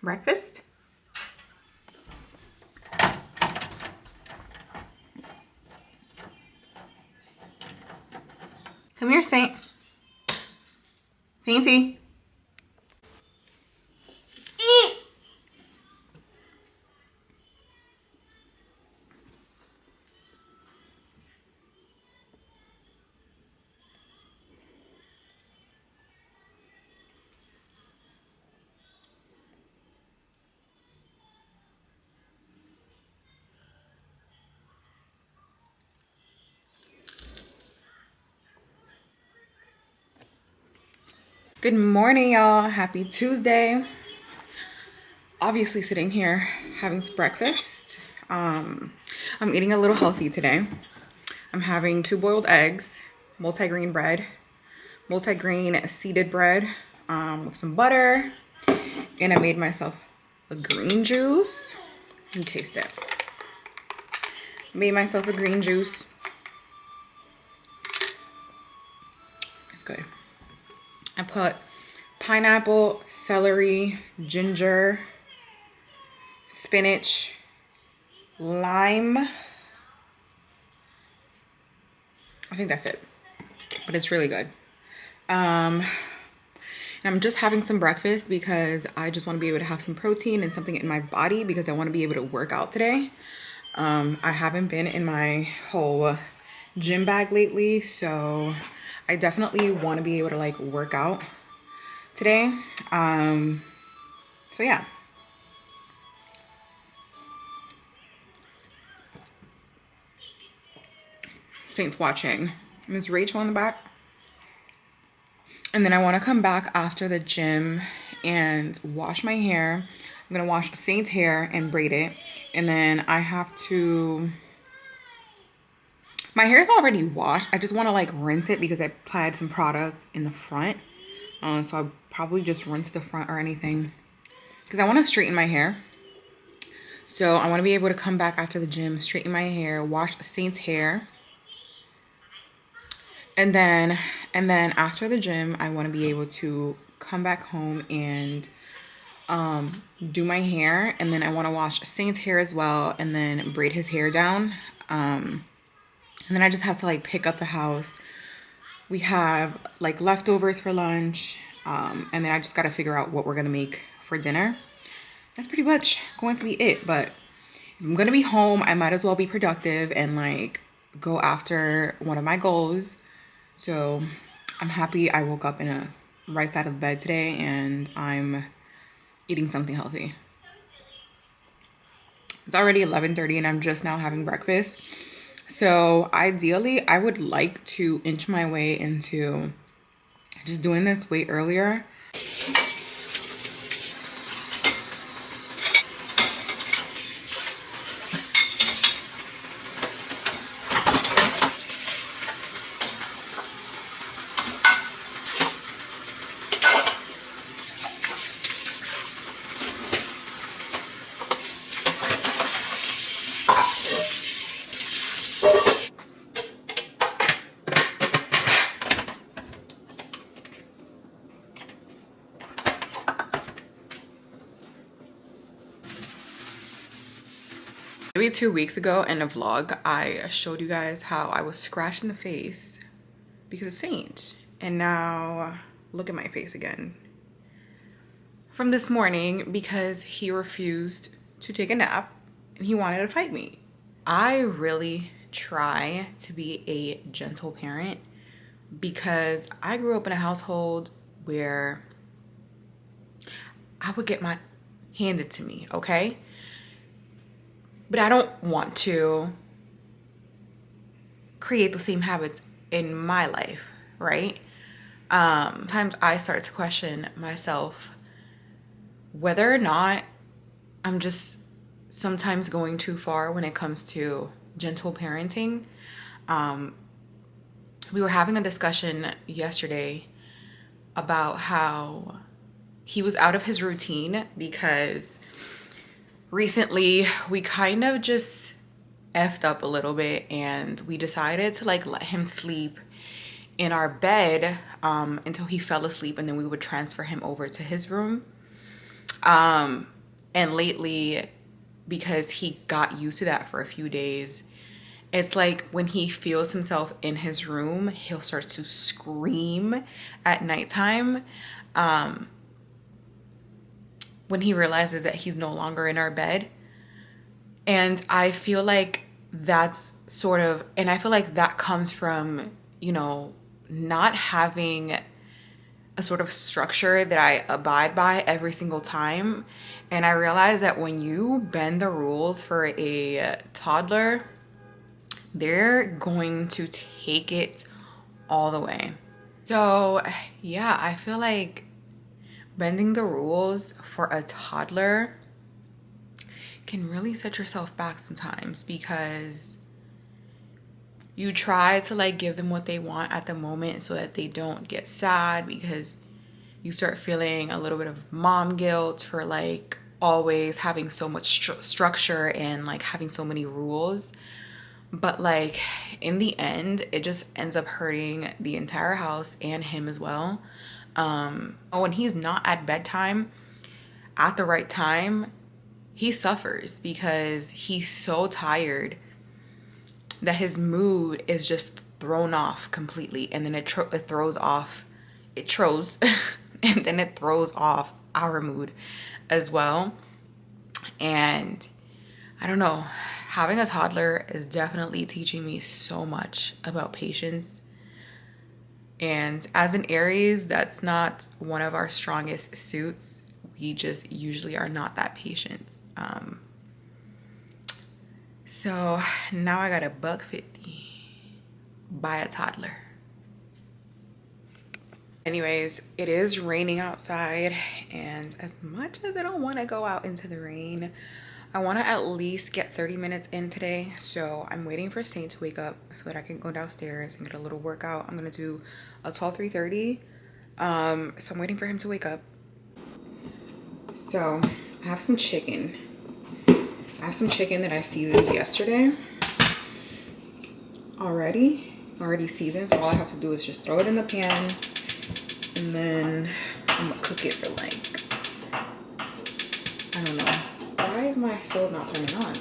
breakfast. Come here, Saint. Sainty. Good morning, y'all. Happy Tuesday. Obviously sitting here having some breakfast. I'm eating a little healthy today. I'm having 2 boiled eggs, multi-grain bread, multi-grain seeded bread with some butter, and I made myself a green juice. Let me taste it. Made myself a green juice. It's good. I put pineapple, celery, ginger, spinach, lime. I think that's it, but it's really good. And I'm just having some breakfast because I just want to be able to have some protein and something in my body because I want to be able to work out today. I haven't been in my whole gym bag lately, so I definitely want to be able to like work out today. So yeah. Saint's watching. Miss Rachel in the back. And then I want to come back after the gym and wash my hair. I'm going to wash Saint's hair and braid it. And then I have to... My hair is already washed. I just want to like rinse it because I applied some product in the front. So I'll probably just rinse the front or anything. Because I want to straighten my hair. So I want to be able to come back after the gym, straighten my hair, wash Saint's hair. And then after the gym, I want to be able to come back home and do my hair. And then I want to wash Saint's hair as well and then braid his hair down. And then I just have to like pick up the house. We have like leftovers for lunch. And then I just got to figure out what we're going to make for dinner. That's pretty much going to be it. But if I'm going to be home, I might as well be productive and like go after one of my goals. So I'm happy I woke up in a right side of the bed today and I'm eating something healthy. It's already 11:30 and I'm just now having breakfast. So ideally, I would like to inch my way into just doing this way earlier. Maybe 2 weeks ago in a vlog, I showed you guys how I was scratched in the face because of Saint. And now look at my face again. From this morning because he refused to take a nap and he wanted to fight me. I really try to be a gentle parent because I grew up in a household where I would get my handed to me, okay? But I don't want to create the same habits in my life, right? Sometimes I start to question myself whether or not I'm just sometimes going too far when it comes to gentle parenting. We were having a discussion yesterday about how he was out of his routine because recently we kind of just effed up a little bit and we decided to like let him sleep in our bed until he fell asleep, and then we would transfer him over to his room. And lately, because he got used to that for a few days, it's like when he feels himself in his room, he'll start to scream at nighttime. When he realizes that he's no longer in our bed. And I feel like that's sort of, and I feel like that comes from, you know, not having a sort of structure that I abide by every single time. And I realize that when you bend the rules for a toddler, they're going to take it all the way. So, yeah, I feel like bending the rules for a toddler can really set yourself back sometimes, because you try to like give them what they want at the moment so that they don't get sad, because you start feeling a little bit of mom guilt for like always having so much structure and like having so many rules. But like in the end, it just ends up hurting the entire house and him as well. When he's not at bedtime at the right time, he suffers because he's so tired that his mood is just thrown off completely, and then it throws off, and then it throws off our mood as well. And I don't know, having a toddler is definitely teaching me so much about patience. And as an Aries, that's not one of our strongest suits. We just usually are not that patient. So now I got $1.50 by a toddler. Anyways, it is raining outside, and as much as I don't want to go out into the rain, I want to at least get 30 minutes in today. So I'm waiting for Saint to wake up so that I can go downstairs and get a little workout. I'm gonna do a 3:30. So I'm waiting for him to wake up. So I have some chicken. I have some chicken that I seasoned yesterday already. It's already seasoned, so all I have to do is just throw it in the pan, and then I'm gonna cook it for like, I don't know. Why is my stove not turning on?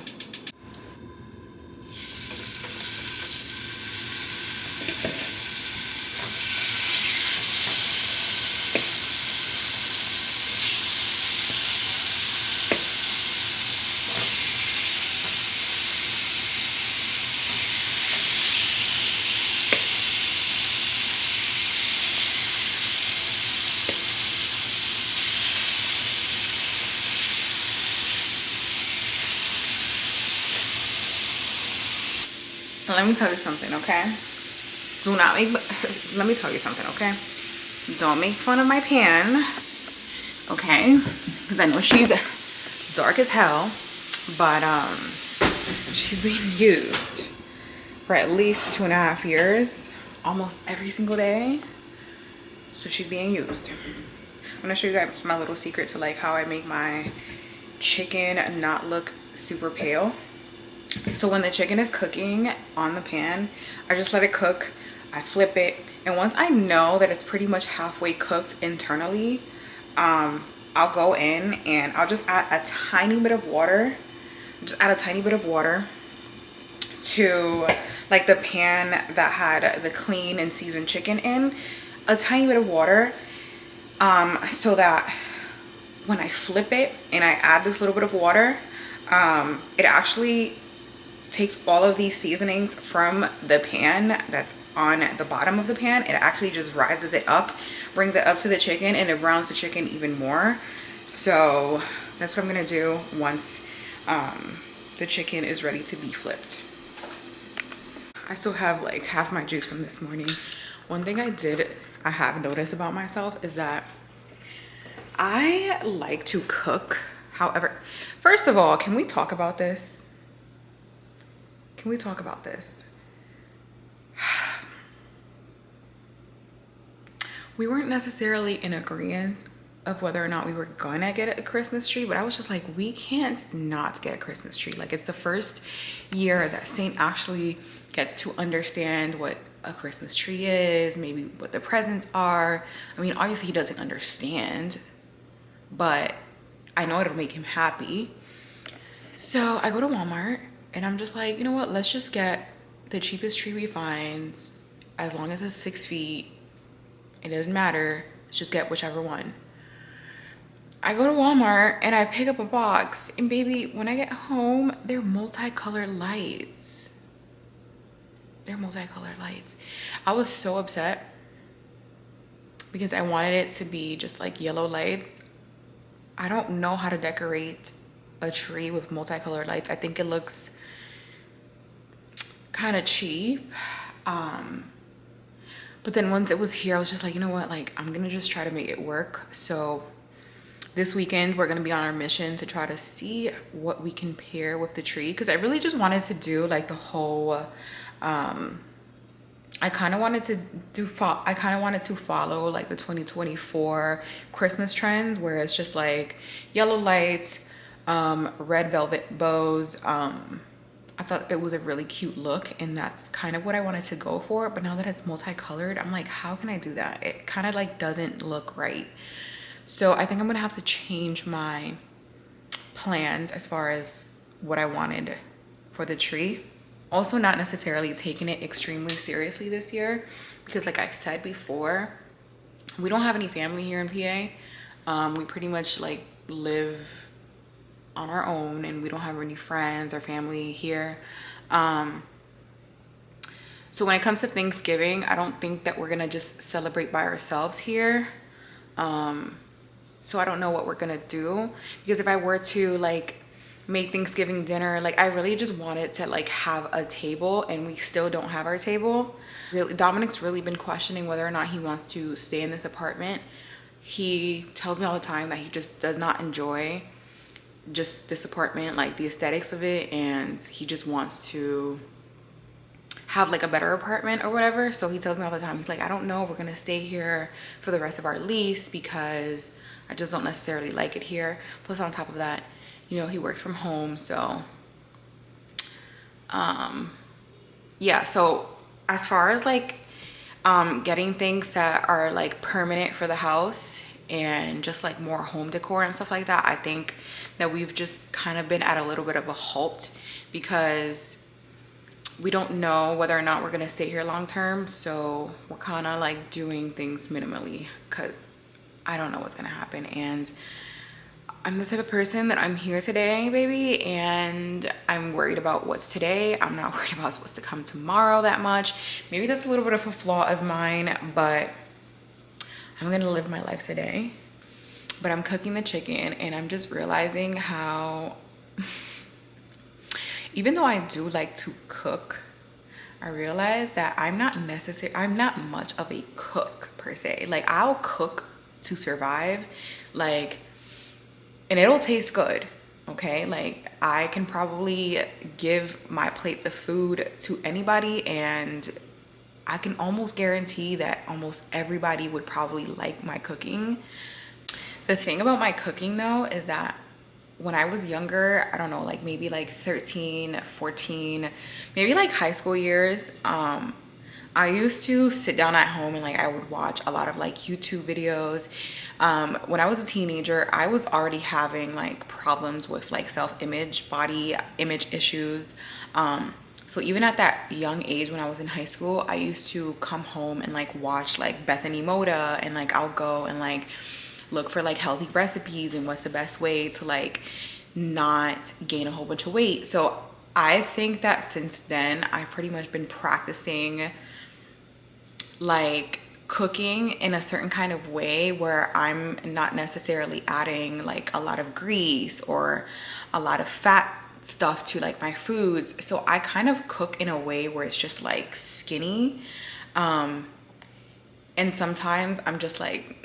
Let me tell you something, okay? Do not make, let me tell you something, okay? Don't make fun of my pan, okay? Because I know she's dark as hell, but she's being used for at least 2.5 years, almost every single day. So she's being used. I'm gonna show you guys my little secret to like how I make my chicken not look super pale. So when the chicken is cooking on the pan, I just let it cook. I flip it, and once I know that it's pretty much halfway cooked internally, I'll go in and I'll just add a tiny bit of water. Just add a tiny bit of water to like the pan that had the clean and seasoned chicken in. A tiny bit of water, so that when I flip it and I add this little bit of water, it actually takes all of these seasonings from the pan that's on the bottom of the pan. It actually just rises it up, brings it up to the chicken, and it browns the chicken even more. So that's what I'm gonna do once the chicken is ready to be flipped. I still have like half my juice from this morning. One thing I have noticed about myself is that I like to cook. However, first of all, can we talk about this? Can we talk about this? We weren't necessarily in agreement of whether or not we were gonna get a Christmas tree, but I was just like, we can't not get a Christmas tree. Like, it's the first year that Saint actually gets to understand what a Christmas tree is, maybe what the presents are. I mean, obviously he doesn't understand, but I know it'll make him happy. So I go to Walmart and I'm just like, you know what? Let's just get the cheapest tree we find. As long as it's 6 feet, it doesn't matter. Let's just get whichever one. I go to Walmart and I pick up a box, and baby, when I get home, they're multicolored lights. They're multicolored lights. I was so upset because I wanted it to be just like yellow lights. I don't know how to decorate a tree with multicolored lights. I think it looks kind of cheap. But then once it was here, I was just like, you know what, like I'm gonna just try to make it work. So this weekend we're gonna be on our mission to try to see what we can pair with the tree, because I really just wanted to do like the whole I kind of wanted to follow like the 2024 Christmas trends, where it's just like yellow lights, red velvet bows. I thought it was a really cute look, and that's kind of what I wanted to go for. But now that it's multicolored, I'm like, how can I do that? It kind of like doesn't look right. So I think I'm gonna have to change my plans as far as what I wanted for the tree. Also, not necessarily taking it extremely seriously this year, because like I've said before, we don't have any family here in PA. We pretty much like live on our own, and we don't have any friends or family here. So when it comes to Thanksgiving, I don't think that we're gonna just celebrate by ourselves here. So I don't know what we're gonna do, because if I were to like make Thanksgiving dinner, like I really just wanted to like have a table, and we still don't have our table. Really, Dominic's really been questioning whether or not he wants to stay in this apartment. He tells me all the time that he just does not enjoy just this apartment, like the aesthetics of it, and he just wants to have like a better apartment or whatever. So he tells me all the time, he's like, I don't know, we're gonna stay here for the rest of our lease because I just don't necessarily like it here. Plus on top of that, you know, he works from home. So yeah, so as far as like getting things that are like permanent for the house and just like more home decor and stuff like that, I think that we've just kind of been at a little bit of a halt, because we don't know whether or not we're gonna stay here long term. So we're kind of like doing things minimally, because I don't know what's gonna happen. And I'm the type of person that I'm here today, baby, and I'm worried about what's today. I'm not worried about what's to come tomorrow that much. Maybe that's a little bit of a flaw of mine, but I'm gonna live my life today. But I'm cooking the chicken, and I'm just realizing how even though I do like to cook, I realize that I'm not much of a cook per se. Like I'll cook to survive, like, and it'll taste good, okay? Like I can probably give my plates of food to anybody, and I can almost guarantee that almost everybody would probably like my cooking. The thing about my cooking though is that when I was younger, I don't know, like maybe like 13, 14, maybe like high school years, I used to sit down at home and like I would watch a lot of like YouTube videos. When I was a teenager, I was already having like problems with like self-image, body image issues. So even at that young age, when I was in high school, I used to come home and like watch like Bethany Moda, and like I'll go and like look for like healthy recipes and what's the best way to like not gain a whole bunch of weight. So I think that since then I've pretty much been practicing like cooking in a certain kind of way where I'm not necessarily adding like a lot of grease or a lot of fat stuff to like my foods. So I kind of cook in a way where it's just like skinny, and sometimes I'm just like,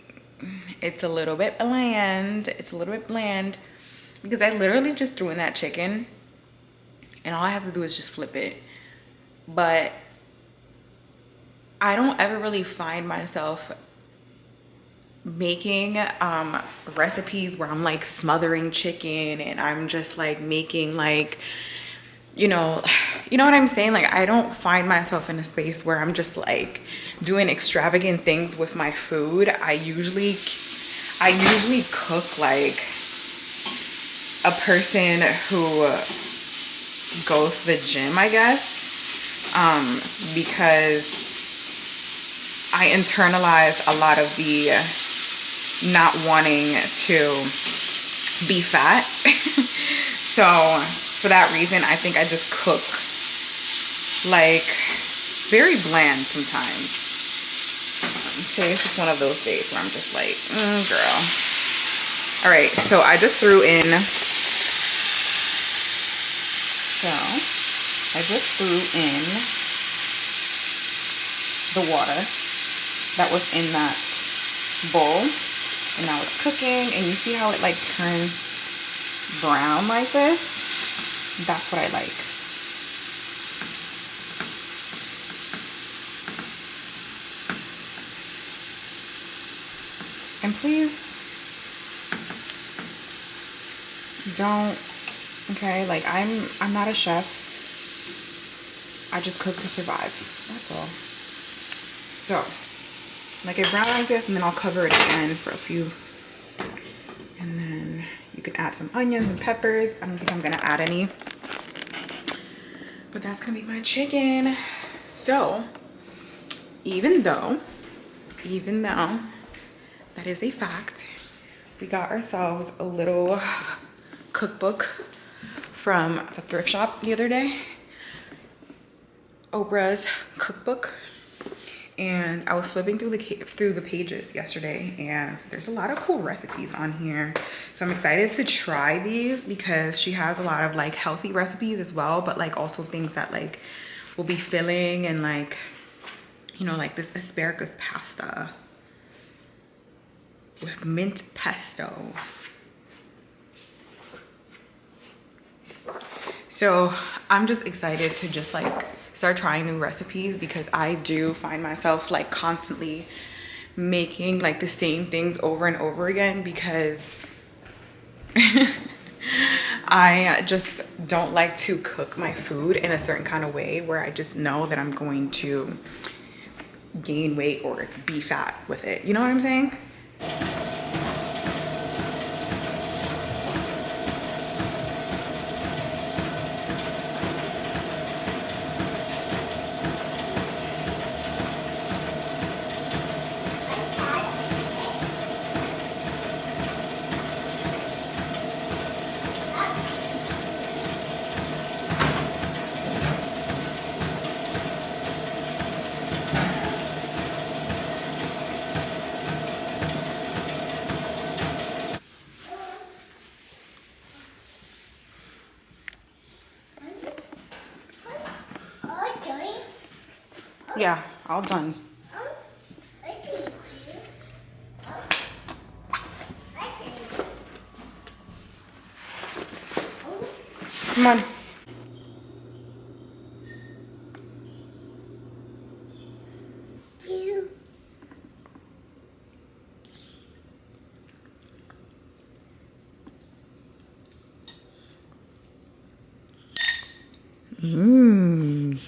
it's a little bit bland, because I literally just threw in that chicken and all I have to do is just flip it. But I don't ever really find myself making recipes where I'm like smothering chicken and I'm just like making like, you know what I'm saying? Like I don't find myself in a space where I'm just like doing extravagant things with my food. I usually cook like a person who goes to the gym, I guess, because I internalize a lot of the not wanting to be fat. So for that reason, I think I just cook like very bland sometimes. Today's just one of those days where I'm just like, girl. All right, so I just threw in, the water that was in that bowl, and now it's cooking, and you see how it like turns brown like this? That's what I like. And please don't, okay, like I'm not a chef. I just cook to survive. That's all. So, like it brown like this, and then I'll cover it again for a few. And then you can add some onions and peppers. I don't think I'm gonna add any, but that's gonna be my chicken. So, even though that is a fact, we got ourselves a little cookbook from the thrift shop the other day. Oprah's cookbook. And I was flipping through the pages yesterday, and there's a lot of cool recipes on here. So I'm excited to try these because she has a lot of like healthy recipes as well, but like also things that like will be filling, and like, you know, like this asparagus pasta with mint pesto. So I'm just excited to just like start trying new recipes, because I do find myself like constantly making like the same things over and over again, because I just don't like to cook my food in a certain kind of way where I just know that I'm going to gain weight or be fat with it. You know what I'm saying? Yeah, all done. Come on.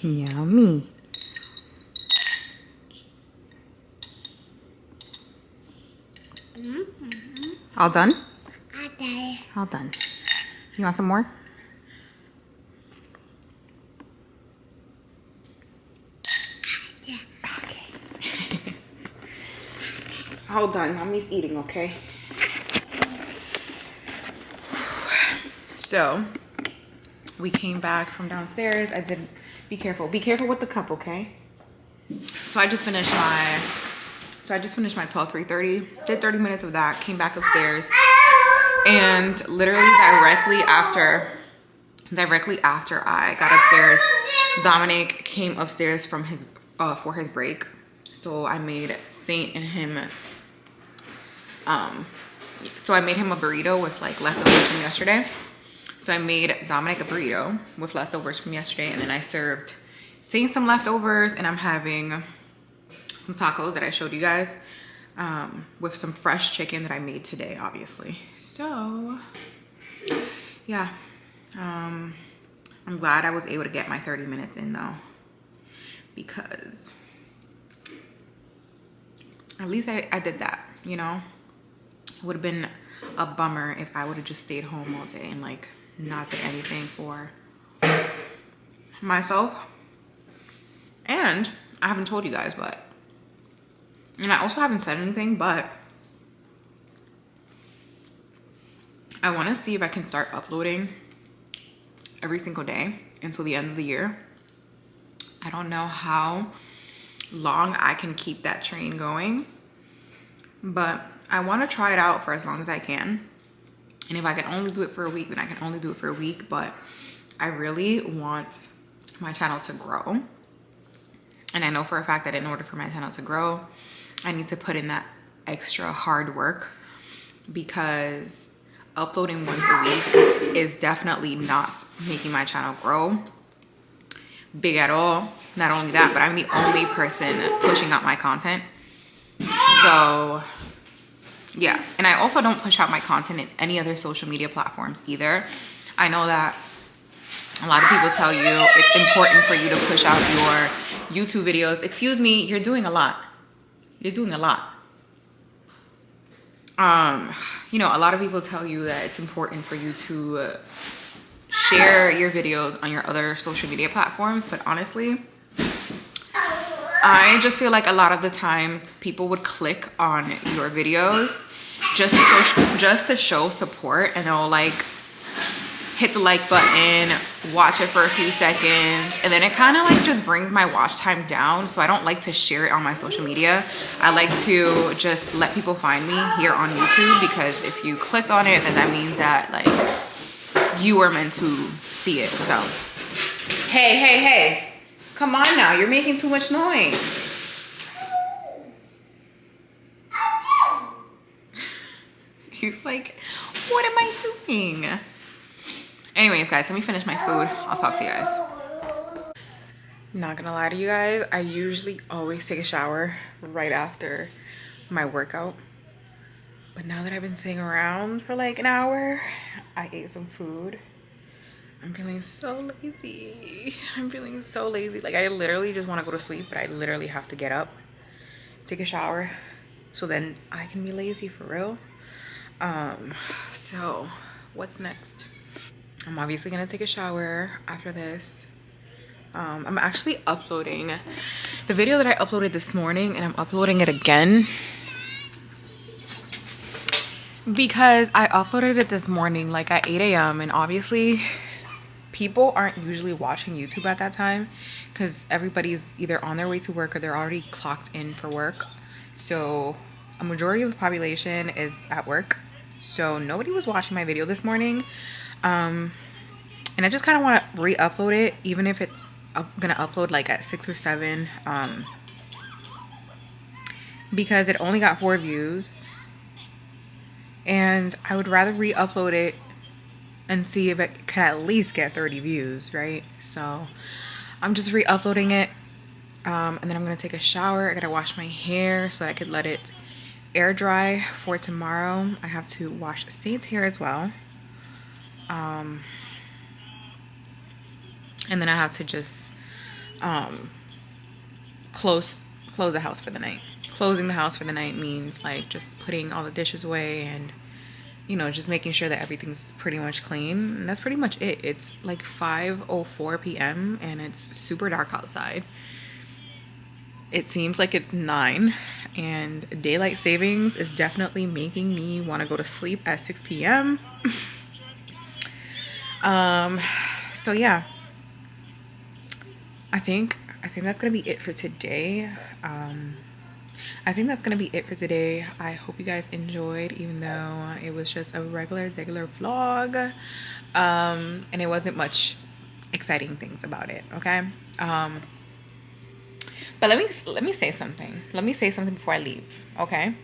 Yummy. All done? All done. You want some more? Okay. Hold on, mommy's eating, okay? So, we came back from downstairs. I did, be careful with the cup, okay? So I just finished my 12:30. Did 30 minutes of that, came back upstairs, and literally directly after I got upstairs, Dominic came upstairs from his for his break. So I made Saint and him so I made him a burrito with like leftovers from yesterday. So I made Dominic a burrito with leftovers from yesterday, and then I served Saint some leftovers, and I'm having some tacos that I showed you guys with some fresh chicken that I made today, obviously. So yeah, I'm glad I was able to get my 30 minutes in though, because at least I did that, you know. Would have been a bummer if I would have just stayed home all day and like not did anything for myself. And I haven't told you guys, but, and I also haven't said anything, but I want to see if I can start uploading every single day until the end of the year. I don't know how long I can keep that train going, but I want to try it out for as long as I can. And if I can only do it for a week, then I can only do it for a week. But I really want my channel to grow. And I know for a fact that in order for my channel to grow, I need to put in that extra hard work, because uploading once a week is definitely not making my channel grow big at all. Not only that, but I'm the only person pushing out my content. So yeah, and I also don't push out my content in any other social media platforms either. I know that a lot of people tell you it's important for you to push out your YouTube videos. Excuse me, you're doing a lot. You're doing a lot. You know, a lot of people tell you that it's important for you to share your videos on your other social media platforms, but honestly, I just feel like a lot of the times people would click on your videos just to show support, and they'll like hit the like button, watch it for a few seconds, and then it kind of like just brings my watch time down. So I don't like to share it on my social media. I like to just let people find me here on YouTube, because if you click on it, then that means that like you are meant to see it. So hey, come on now, you're making too much noise. He's like, what am I doing? Anyways, guys, let me finish my food. I'll talk to you guys. Not gonna lie to you guys, I usually always take a shower right after my workout. But now that I've been sitting around for like an hour, I ate some food. I'm feeling so lazy. I'm feeling so lazy. Like, I literally just want to go to sleep, but I literally have to get up, take a shower, so then I can be lazy for real. So what's next? I'm obviously gonna take a shower after this. I'm actually uploading the video that I uploaded this morning, and I'm uploading it again because I uploaded it this morning like at 8 a.m. and obviously people aren't usually watching YouTube at that time because everybody's either on their way to work or they're already clocked in for work. So a majority of the population is at work. So nobody was watching my video this morning. And I just kind of want to re-upload it, even if it's gonna upload like at 6 or 7, because it only got 4 views, and I would rather re-upload it and see if it can at least get 30 views, right? So I'm just re-uploading it, and then I'm gonna take a shower. I gotta wash my hair so I could let it air dry for tomorrow. I have to wash Saint's hair as well. And then I have to just close the house for the night. Closing the house for the night means like just putting all the dishes away and, you know, just making sure that everything's pretty much clean. And that's pretty much it. It's like 5:04 p.m. and it's super dark outside. It seems like it's 9, and daylight savings is definitely making me want to go to sleep at 6 p.m. So yeah, I think that's gonna be it for today. I think that's gonna be it for today. I hope you guys enjoyed, even though it was just a regular vlog, and it wasn't much exciting things about it. Okay, but let me say something. Let me say something before I leave. Okay,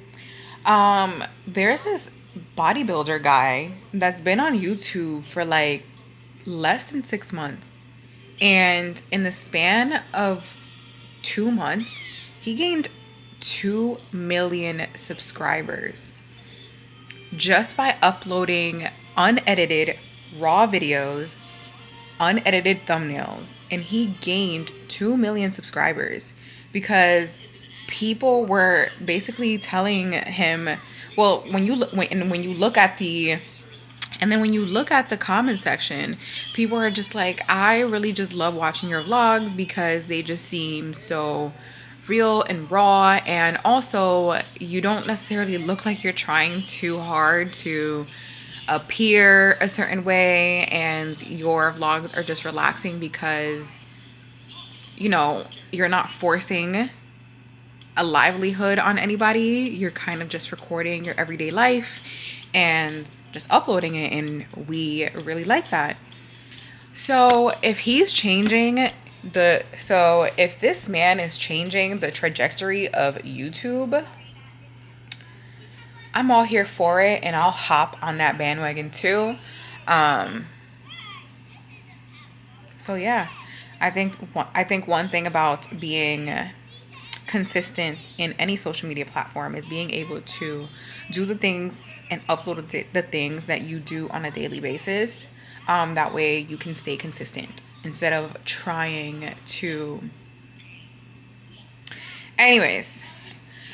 there's this bodybuilder guy that's been on YouTube for like less than 6 months, and in the span of 2 months he gained 2 million subscribers just by uploading unedited raw videos, unedited thumbnails. And he gained 2 million subscribers because people were basically telling him, well, when you look when you look at the and then when you look at the comment section, people are just like, I really just love watching your vlogs because they just seem so real and raw. And also, you don't necessarily look like you're trying too hard to appear a certain way. And your vlogs are just relaxing because, you know, you're not forcing a livelihood on anybody. You're kind of just recording your everyday life and just uploading it, and we really like that. So if he's changing if this man is changing the trajectory of YouTube, I'm all here for it, and I'll hop on that bandwagon too. So yeah, I think one thing about being consistent in any social media platform is being able to do the things and upload the things that you do on a daily basis. That way you can stay consistent instead of trying to. Anyways,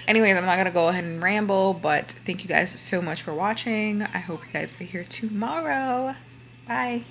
I'm not gonna go ahead and ramble, but thank you guys so much for watching. I hope you guys are here tomorrow. Bye.